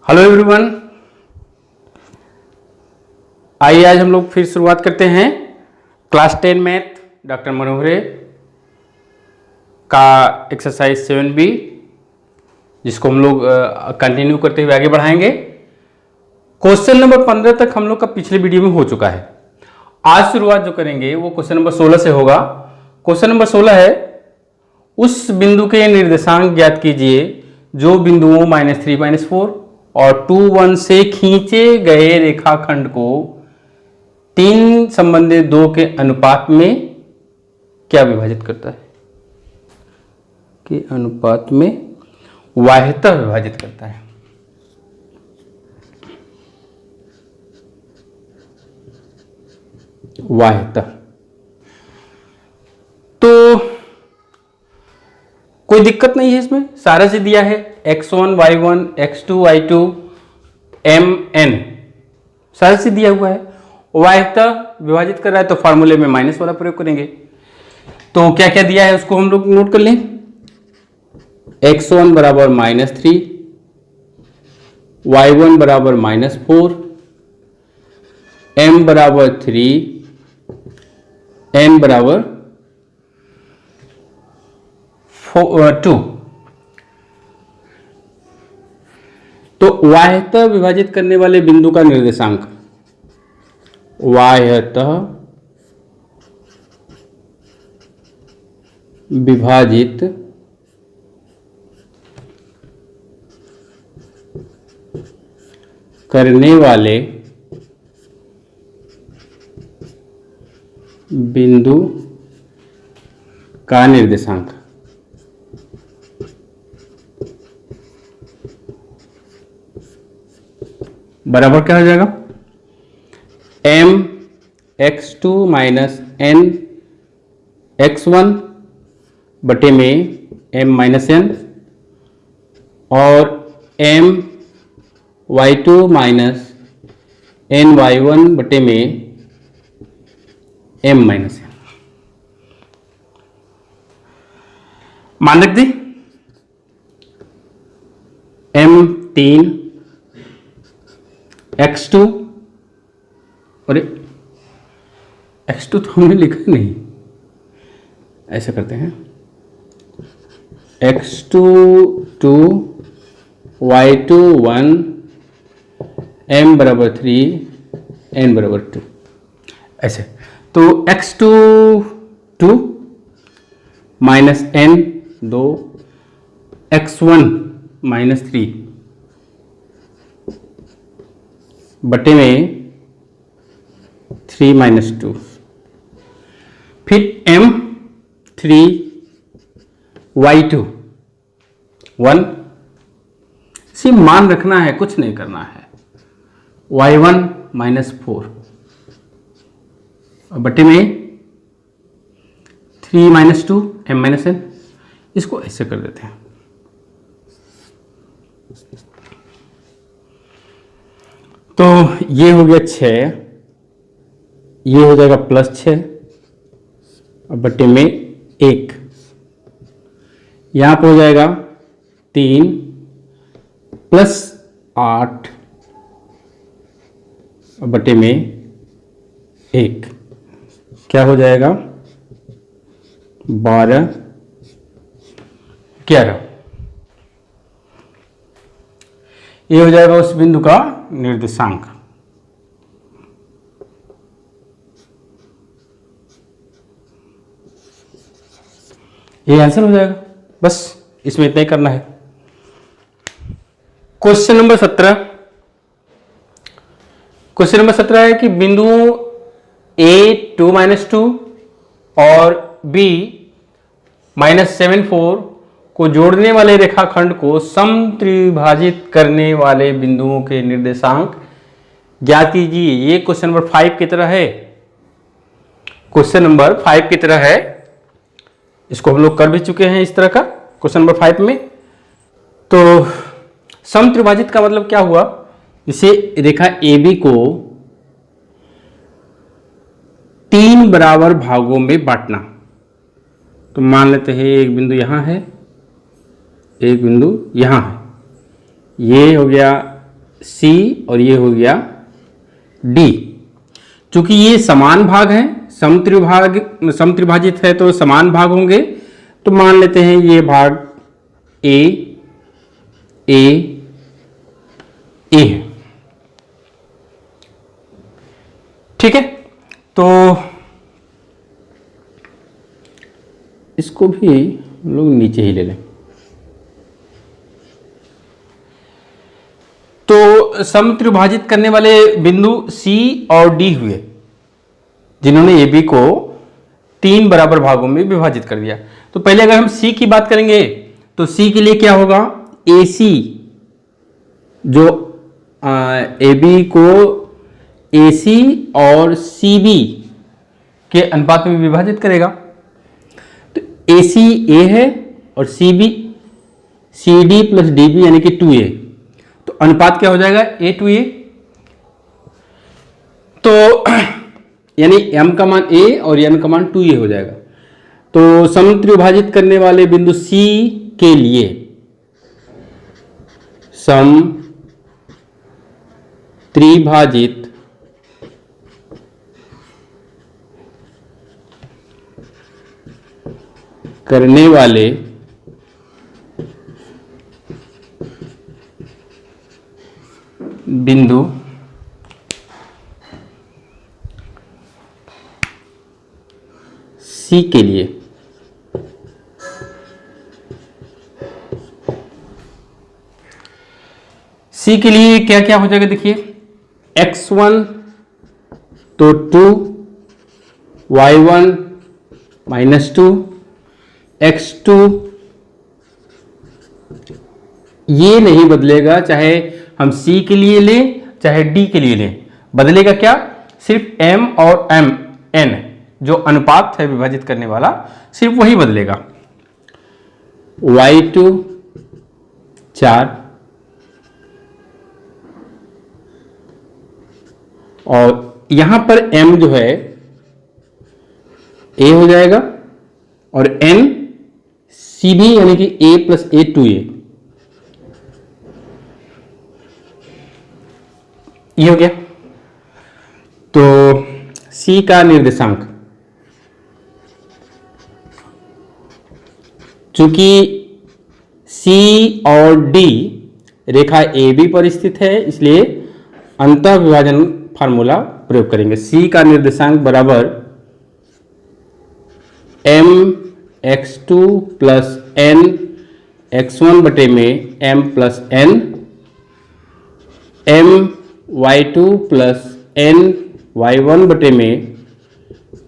Hello everyone, आइए आज हम लोग फिर शुरुआत करते हैं क्लास 10 मैथ डॉक्टर मनोहरे का एक्सरसाइज 7B, जिसको हम लोग कंटिन्यू करते हुए आगे बढ़ाएंगे। क्वेश्चन नंबर 15 तक हम लोग का पिछले वीडियो में हो चुका है। आज शुरुआत जो करेंगे वो क्वेश्चन नंबर 16 से होगा। क्वेश्चन नंबर 16 है, उस बिंदु के निर्देशांक ज्ञात कीजिए जो बिंदुओं -3 -4 और 2 1 से खींचे गए रेखाखंड को 3 संबंधित 2 के अनुपात में क्या विभाजित करता है? के अनुपात में वाह्यतः विभाजित करता है। वाह्यतः तो कोई दिक्कत नहीं है इसमें, सारा से दिया है x1 y1 x2 y2 mn सारा से दिया हुआ है। वाह्यतः विभाजित कर रहा है तो फार्मूले में माइनस वाला प्रयोग करेंगे। तो क्या क्या दिया है उसको हम लोग नोट कर लें। x1 बराबर -3, y1 बराबर -4, m बराबर 3, n बराबर 2। तो वाह्यतः विभाजित करने वाले बिंदु का निर्देशांक, वाह्यतः विभाजित करने वाले बिंदु का निर्देशांक बराबर क्या हो जाएगा? m x2 minus n x1 बटे में m माइनस n और m y2 minus n y1 बटे में m माइनस n। मान रख दी m 3 x2 और x2 तो हमने लिखा नहीं, ऐसा करते हैं x2 2 y2 1 m बराबर 3 n बराबर 2 ऐसे। तो x2 2 माइनस n 2 x1 -3 बटे में 3 - 2, फिर m 3 y2 1, इसे मान रखना है, कुछ नहीं करना है। y1 -4 बटे में 3 - 2 m n, इसको ऐसे कर देते हैं। तो ये हो गया 6, ये हो जाएगा +6 और बटे में 1, यहां पर हो जाएगा 3 + 8 और बटे में 1, क्या हो जाएगा? 12 11। ये हो जाएगा उस बिंदु का निर्देशांक। ये आंसर हो जाएगा, बस इसमें इतना ही करना है। क्वेश्चन नंबर 17, क्वेश्चन नंबर 17 है कि बिंदुओं A 2 - 2 और B -7 4 को जोड़ने वाले रेखाखंड को समत्रिभाजित करने वाले बिंदुओं के निर्देशांक ज्ञात कीजिए। ये क्वेश्चन नंबर 5 की तरह है, क्वेश्चन नंबर 5 की तरह है। इसको हम लोग कर भी चुके हैं इस तरह का क्वेश्चन नंबर 5 में। तो समत्रिभाजित का मतलब क्या हुआ? इसे रेखा AB को 3 बराबर भागों में बांटना। तो मान लेते हैं एक बिंदु यहाँ है, एक बिंदु यहाँ है, ये हो गया C और ये हो गया D। चूंकि ये समान भाग है, समत्रिभाजित है तो समान भाग होंगे, तो मान लेते हैं ये भाग A A A है। ठीक है, तो इसको भी हम लोग नीचे ही ले लें। तो समत्रिभाजित करने वाले बिंदु C और D हुए, जिन्होंने AB को 3 बराबर भागों में विभाजित कर दिया। तो पहले अगर हम C की बात करेंगे तो C के लिए क्या होगा, AC जो AB को AC और CB के अनुपात में विभाजित करेगा। तो AC A है और CB CD प्लस DB यानी कि 2A, तो अनुपात क्या हो जाएगा, A to A। तो यानी M का मान A और N का मान 2A हो जाएगा। तो समत्रिभाजित करने वाले बिंदु C के लिए समत्रिभाजित करने वाले बिंदु C के लिए C के लिए क्या क्या हो जाएगा, देखिए x1 तो 2, y1 -2, x2 ये नहीं बदलेगा, चाहे हम C के लिए लें चाहे D के लिए लें, बदलेगा क्या, सिर्फ M और N जो अनुपात है विभाजित करने वाला, सिर्फ वही बदलेगा। y2 4 और यहां पर M जो है A हो जाएगा और N CB यानी कि A प्लस A 2A, ये हो गया। तो C का निर्देशांक, चूंकि C और D रेखा AB पर स्थित है, इसलिए अंतः विभाजन फार्मूला प्रयोग करेंगे। C का निर्देशांक बराबर M x2 plus N x1 बटे में M plus N, M y2 plus N y1 बटे में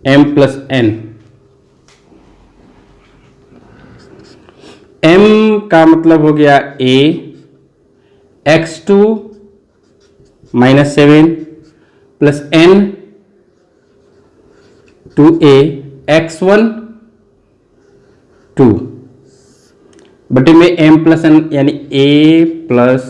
M प्लस N। M का मतलब हो गया A x2 -7 plus N 2A x1 2 बटे में M प्लस N यानी A प्लस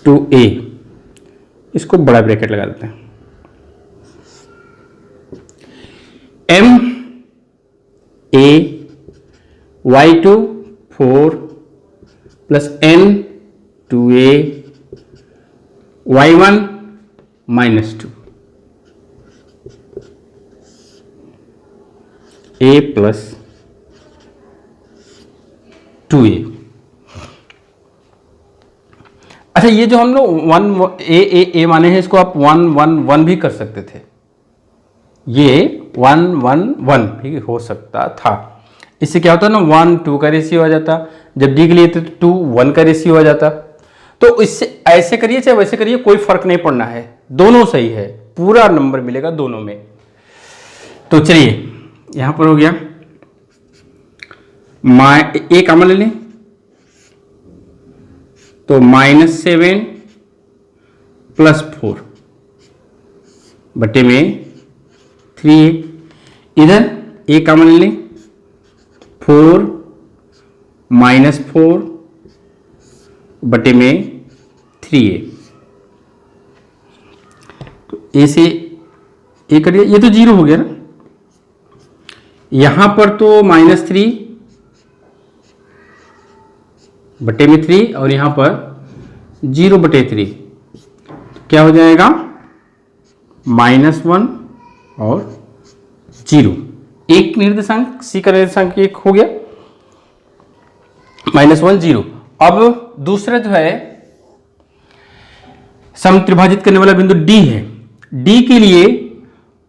2A, इसको बड़ा ब्रैकेट लगा देते हैं। M A y2 4 plus N 2A y1 -2 A plus 2A। अच्छा, ये जो हम लोग 1 A माने हैं, इसको आप 1 1 1 भी कर सकते थे, ये 1 1 1 भी हो सकता था। इससे क्या होता है ना, 1 2 का रेशियो आ जाता, जब D के लिए तो 2 1 का रेशियो आ जाता। तो इससे ऐसे करिए चाहे वैसे करिए, कोई फर्क नहीं पड़ना है, दोनों सही है, पूरा नंबर मिलेगा दोनों में। तो चलिए यहां पर हो गया, A कॉमन ले लें तो -7 प्लस 4 बटे में 3A, इधर A कॉमन ले लें 4 -4 बटे में 3A, तो A से A करिए, ये तो 0 हो गया ना, यहां पर तो -3 बटे में 3 और यहां पर 0/3 क्या हो जाएगा, -1 और 0। एक निर्देशांक सी का निर्देशांक एक हो गया, -1 0। अब दूसरा जो है समत्रिभाजित करने वाला बिंदु डी है। डी के लिए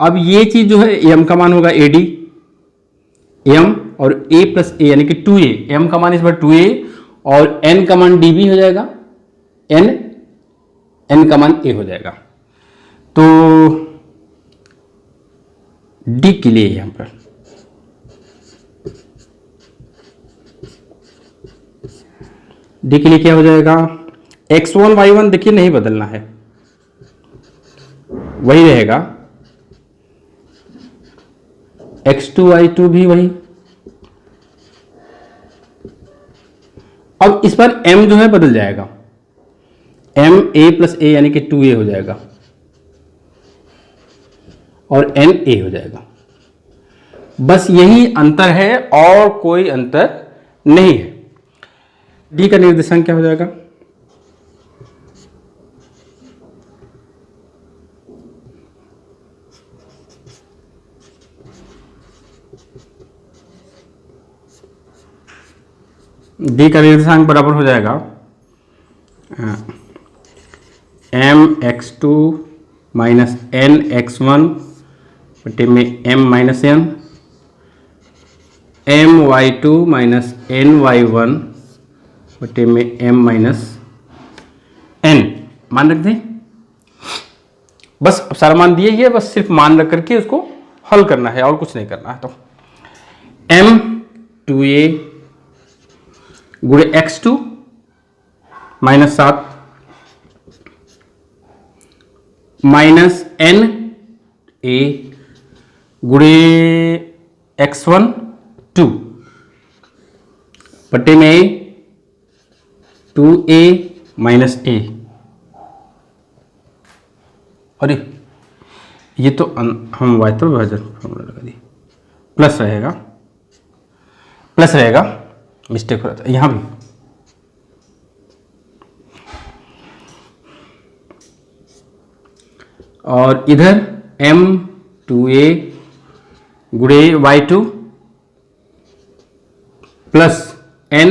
अब ये चीज जो है m का मान होगा AD, m और a प्लस ए यानी कि 2a, m का मान इस बार 2a और n का मान db हो जाएगा, n का मान a हो जाएगा। तो d के लिए यहां पर d के लिए क्या हो जाएगा, x1 y1 देखिए नहीं बदलना है, वही रहेगा, x2 y2 भी वही। अब इस पर m जो है बदल जाएगा, m a प्लस a यानी कि 2a हो जाएगा और n a हो जाएगा। बस यही अंतर है और कोई अंतर नहीं है। d का निर्देशांक क्या हो जाएगा, d का निर्देशांक बराबर हो जाएगा mx2 माइनस nx1 बटे में m minus n, my2 minus ny1 बटे में m माइनस n। मान रख दें, बस अब सारा मान दिए ही है, बस सिर्फ मान रख करके उसको हल करना है और कुछ नहीं करना है। तो m 2a गुणे x2 minus 7 minus n a गुणे x1 2 बटे में 2a माइनस a। अरे ये तो हम वायतर विभाजन फॉर्मूला लगा दिए, प्लस रहेगा, मिस्टेक हो रहा था यहां भी। और इधर m 2a गुणे y2 प्लस n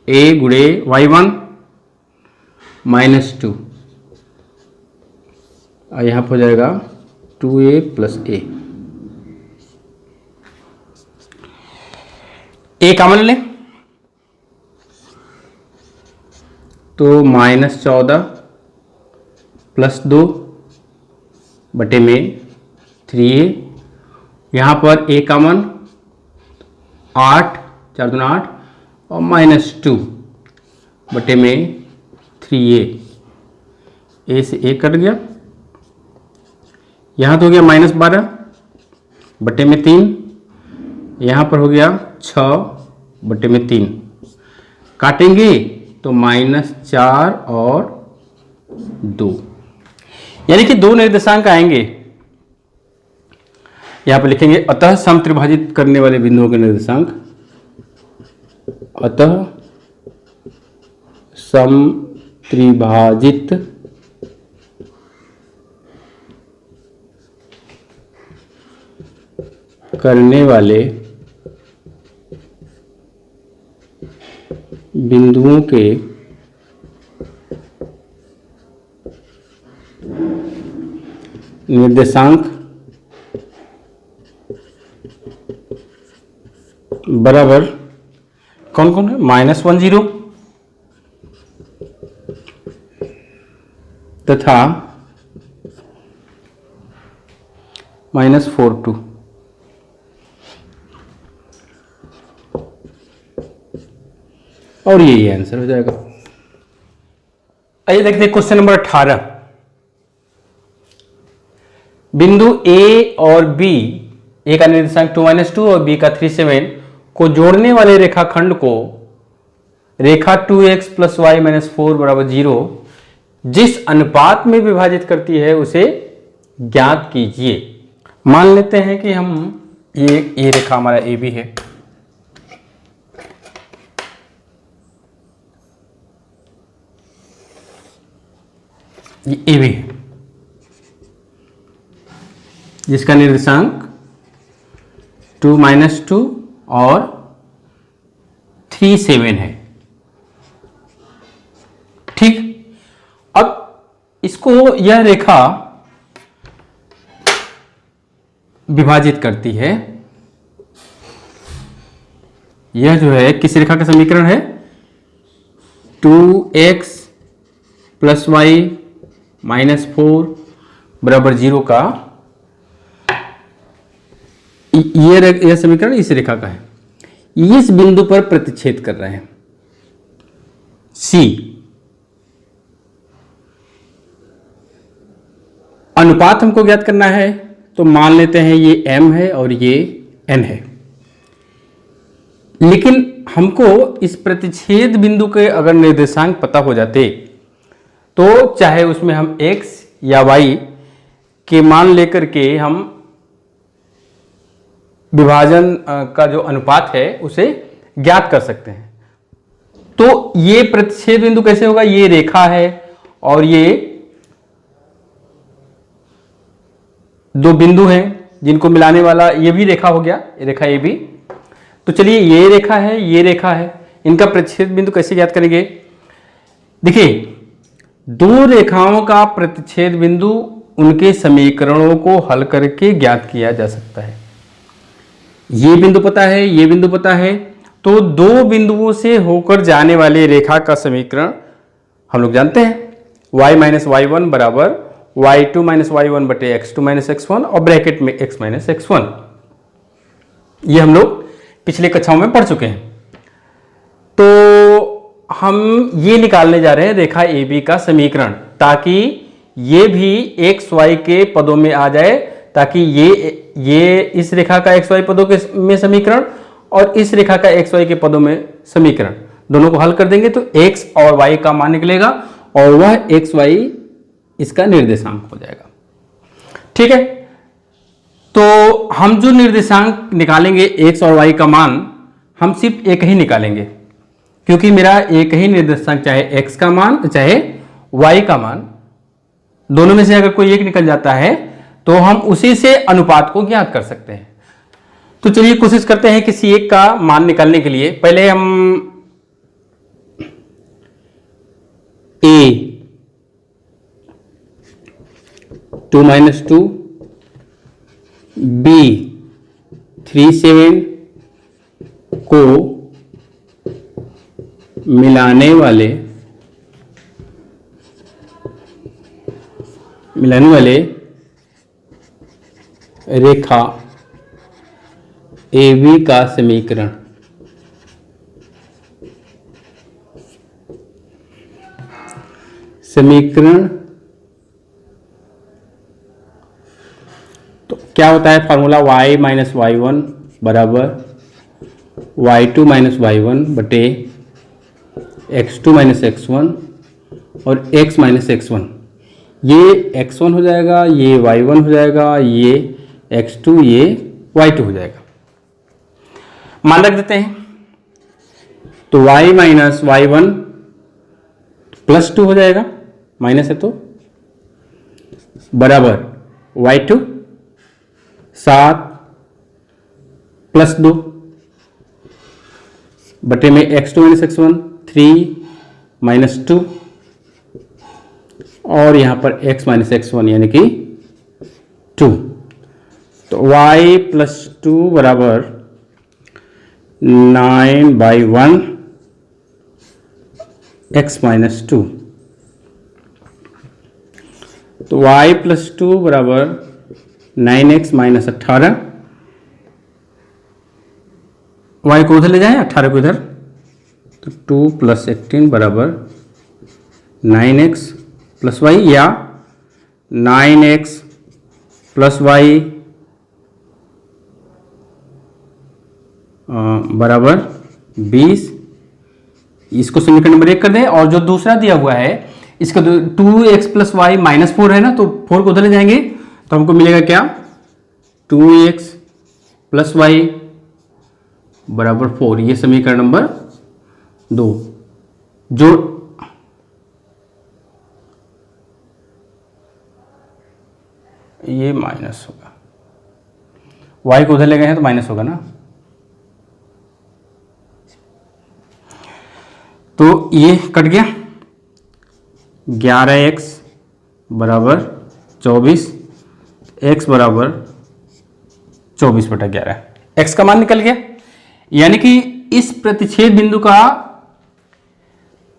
a गुणे y1 माइनस 2, यहां पर हो जाएगा 2a plus a। a common लें तो -14 प्लस 2 बटे में 3a, यहाँ पर a कॉमन 8 4 दूना 8 और -2 बटे में 3a, a से a कट गया, यहाँ तो हो गया -12 बटे में 3, यहाँ पर हो गया 6 बटे में 3, काटेंगे तो -4 और 2, यानी कि दो निर्देशांक आएंगे। यहां पर लिखेंगे अतः समत्रिभाजित करने वाले बिंदुओं के निर्देशांक, अतः समत्रिभाजित करने वाले बिंदुओं के निर्देशांक बराबर कौन कौन है, -1 0 तथा -4 2। और यही आंसर हो जाएगा। आइए देखते हैं क्वेश्चन नंबर 18। बिंदु A और B, A का निर्देशांक 2 - 2 और B का 3 7 को जोड़ने वाले रेखाखंड को रेखा 2x + y - 4 = 0 जिस अनुपात में विभाजित करती है उसे ज्ञात कीजिए। मान लेते हैं कि हम ये रेखा हमारा AB है, ये ए बी है, जिसका निर्देशांक 2 - 2 और 3 7 है। ठीक, अब इसको यह रेखा विभाजित करती है। यह जो है किस रेखा का समीकरण है? 2x + y - 4 बराबर 0 का यह समीकरण इस रेखा का है। इस बिंदु पर प्रतिच्छेद कर रहे हैं C। अनुपात हमको ज्ञात करना है, तो मान लेते हैं ये m है और ये n है। लेकिन हमको इस प्रतिच्छेद बिंदु के अगर निर्देशांक पता हो जाते तो चाहे उसमें हम x या y के मान लेकर के हम विभाजन का जो अनुपात है उसे ज्ञात कर सकते हैं। तो ये प्रतिच्छेद बिंदु कैसे होगा? ये रेखा है और ये दो बिंदु हैं जिनको मिलाने वाला ये भी रेखा हो गया, ये रेखा ये भी। तो चलिए ये रेखा है, ये रेखा है, इनका प्रतिच्छेद बिंदु कैसे ज्ञात करेंगे? देखिए, दो रेखाओं का प्रतिच्छेद बिंदु उनके समीकरणों को हल करके ज्ञात किया जा सकता है। ये बिंदु पता है, ये बिंदु पता है, तो दो बिंदुओं से होकर जाने वाले रेखा का समीकरण हम लोग जानते हैं। y - y1 बराबर y2 - y1 बटे x2 - x1 और ब्रैकेट में x - x1। ये हम लोग पिछले कक्षाओं में पढ़ चुके हैं। तो हम ये निकालने जा रहे हैं रेखा AB का समीकरण, ताकि ये भी x y के पदों में आ जाए, ताकि ये इस रेखा का x y पदों के में समीकरण और इस रेखा का x y के पदों में समीकरण दोनों को हल कर देंगे तो x और y का मान निकलेगा और वह x y इसका निर्देशांक हो जाएगा। ठीक है, तो हम जो निर्देशांक निकालेंगे x और y का मान, हम सिर्फ एक ही निकालेंगे, क्योंकि मेरा एक ही निर्देशांक, चाहे x का मान चाहे y का मान, दोनों में से अगर कोई एक निकल जाता है तो हम उसी से अनुपात को ज्ञात कर सकते हैं। तो चलिए कोशिश करते हैं किसी एक का मान निकालने के लिए। पहले हम a 2 - 2, b 3 7 को मिलाने वाले रेखा AB का समीकरण। तो क्या होता है फॉर्मूला? y - y1 बराबर y2 - y1 बटे x2 - x1 और x - x1। ये x1 हो जाएगा, ये y1 हो जाएगा, ये x2, ये y2 हो जाएगा। मान रख देते हैं, तो y - y1 +2 हो जाएगा, माइनस है तो, बराबर y2 7 + 2 बटे में x2 - x1 3 - 2 और यहां पर x - x1 यानी कि 2। तो y + 2 बराबर 9/1 x - 2। तो y + 2 बराबर 9x - 18। y को उधर ले जाएं, 18 को इधर, तो 2 + 18 बराबर 9x + y, या 9x + y बराबर 20। इसको समीकरण नंबर 1 कर दें। और जो दूसरा दिया हुआ है इसका 2x + y -4 है ना, तो 4 को उधर ले जाएंगे तो हमको मिलेगा क्या? 2x + y बराबर 4। ये समीकरण नंबर 2। जो ये माइनस होगा, y को उधर ले गए हैं तो माइनस होगा ना। तो ये कट गया, 11x बराबर 24, x बराबर 24/11, x का मान निकल गया। यानी कि इस प्रतिच्छेद बिंदु का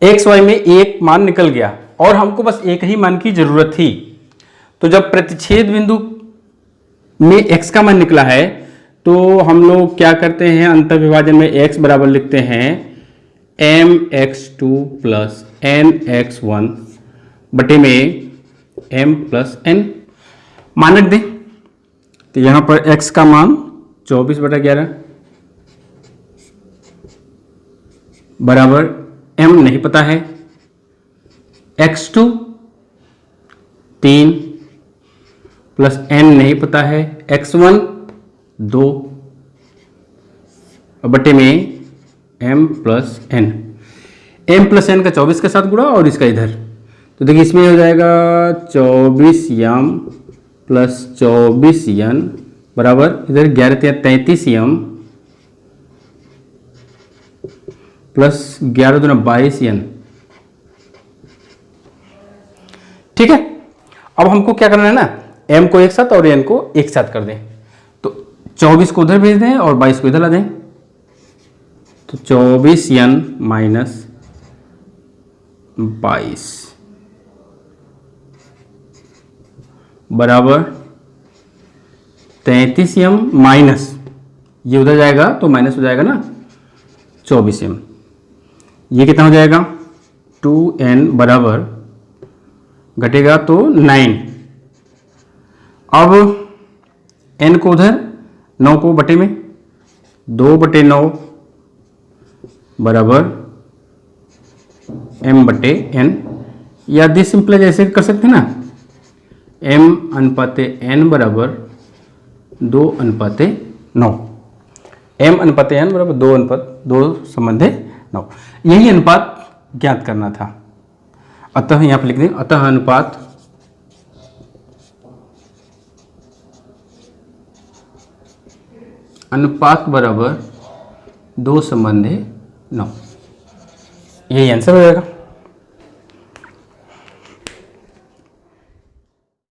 एक्स वाई में एक मान निकल गया और हमको बस एक ही मान की जरूरत थी। तो जब प्रतिच्छेद बिंदु में x का मान निकला है तो हम लोग क्या करते हैं, अंतर्विभाजन में x बराबर लिखते हैं mx2 प्लस nx1 बटे में m प्लस n, मान रख दें। तो यहां पर x का मान 24/11 बराबर m नहीं पता है, x2 3 प्लस n नहीं पता है, x1 2 बटे में m plus n, m plus n का 24 के साथ गुणा और इसका इधर, तो देखिए इसमें हो जाएगा 24m प्लस 24n बराबर इधर 11×33m प्लस 11×22n। ठीक है, अब हमको क्या करना है ना, m को एक साथ और n को एक साथ कर दें। तो 24 को उधर भेज दें और 22 को इधर ला दें, तो 24n माइनस 22 बराबर 33m माइनस, ये उधर जाएगा तो माइनस हो जाएगा ना 24m, ये कितना हो जाएगा 2n बराबर घटेगा तो 9। अब n को उधर 9 को बटे में 2/9 बराबर m/n, या दिस सिंपल जैसे कर सकते हैं ना, m/n बराबर 2/9, m/n बराबर 2/2 यही अनुपात ज्ञात करना था। अतः यहाँ पर लिख दें, अतः अनुपात बराबर 2/9, यही आंसर हो जाएगा।